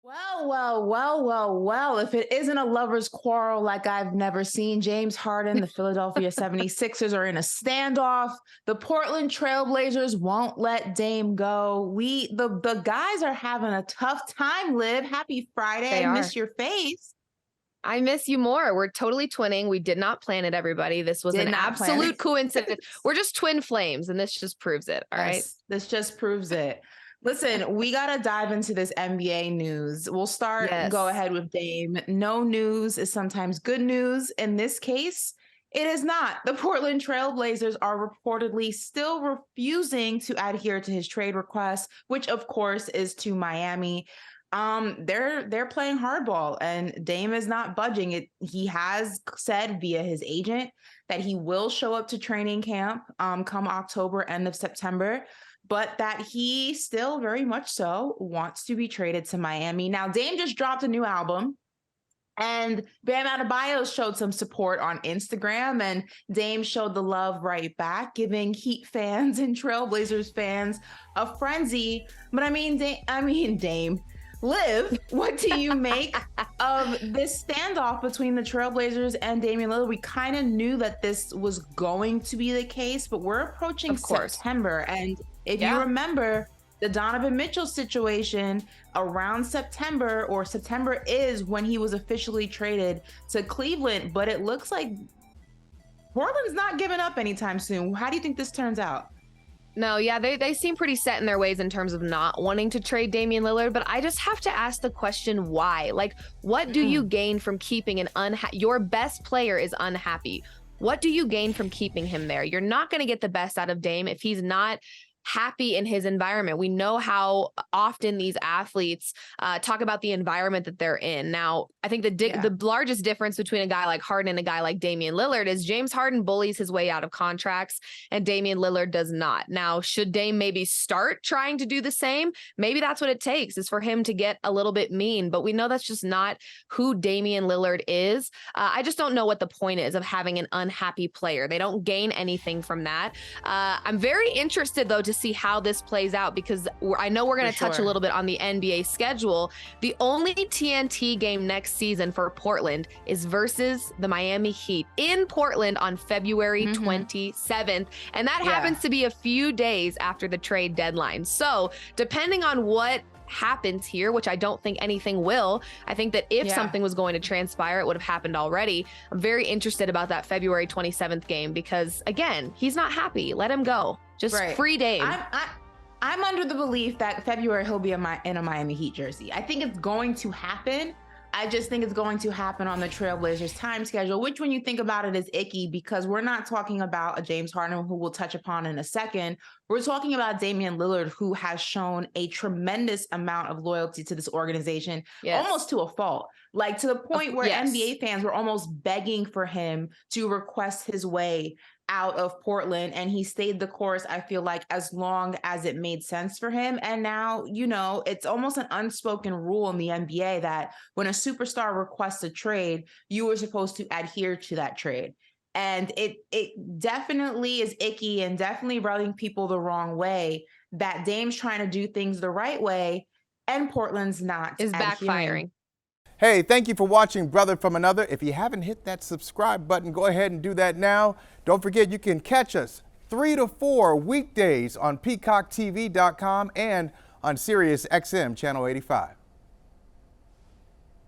Well, if it isn't a lover's quarrel like I've never seen, James Harden, the Philadelphia 76ers are in a standoff. The Portland Trailblazers won't let Dame go. The guys are having a tough time, Liv. Happy Friday. They I miss are. your face. I miss you more. We're totally twinning. We did not plan it, everybody. This was Did an not plan absolute it. coincidence. We're just twin flames, and this just proves it. All right. Yes, this just proves it. Listen, we got to dive into this NBA news. We'll go Yes. ahead with Dame. No news is sometimes good news. In this case, it is not. The Portland Trailblazers are reportedly still refusing to adhere to his trade request, which of course is to Miami. They're playing hardball and Dame is not budging. He has said via his agent that he will show up to training camp come October, end of September, but that he still very much so wants to be traded to Miami. Now, Dame just dropped a new album. And Bam Adebayo showed some support on Instagram, and Dame showed the love right back, giving Heat fans and Trailblazers fans a frenzy. But Dame, Liv, what do you make of this standoff between the Trailblazers and Damian Lillard? We kind of knew that this was going to be the case, but we're approaching September. And if you remember the Donovan Mitchell situation around September, or September is when he was officially traded to Cleveland, but it looks like Portland's not giving up anytime soon. How do you think this turns out? No, yeah, they seem pretty set in their ways in terms of not wanting to trade Damian Lillard, but I just have to ask the question, why? Like, what do you gain from keeping your best player is unhappy? What do you gain from keeping him there? You're not going to get the best out of Dame if he's not happy in his environment. We know how often these athletes talk about the environment that they're in. Now, I think the largest difference between a guy like Harden and a guy like Damian Lillard is James Harden bullies his way out of contracts and Damian Lillard does not. Now, should Dame maybe start trying to do the same? Maybe that's what it takes, is for him to get a little bit mean, but we know that's just not who Damian Lillard is. I just don't know what the point is of having an unhappy player. They don't gain anything from that. I'm very interested, though, to see how this plays out, because I know we're going to touch a little bit on the NBA schedule. The only TNT game next season for Portland is versus the Miami Heat in Portland on February 27th. And that happens to be a few days after the trade deadline. So depending on what happens here, which I don't think anything will, I think that if something was going to transpire, it would have happened already. I'm very interested about that February 27th game because, again, he's not happy. Let him go. Just free Dame. I'm under the belief that February he'll be in a Miami Heat jersey. I think it's going to happen. I just think it's going to happen on the Trailblazers time schedule, which when you think about it is icky, because we're not talking about a James Harden, who we'll touch upon in a second. We're talking about Damian Lillard, who has shown a tremendous amount of loyalty to this organization, almost to a fault. Like, to the point where NBA fans were almost begging for him to request his way out of Portland, and he stayed the course, I feel like, as long as it made sense for him. And now, it's almost an unspoken rule in the NBA that when a superstar requests a trade, you are supposed to adhere to that trade. And it definitely is icky and definitely rubbing people the wrong way that Dame's trying to do things the right way and Portland's not. Is backfiring. Hey, thank you for watching Brother from Another. If you haven't hit that subscribe button, go ahead and do that now. Don't forget, you can catch us 3 to 4 weekdays on PeacockTV.com and on Sirius XM Channel 85.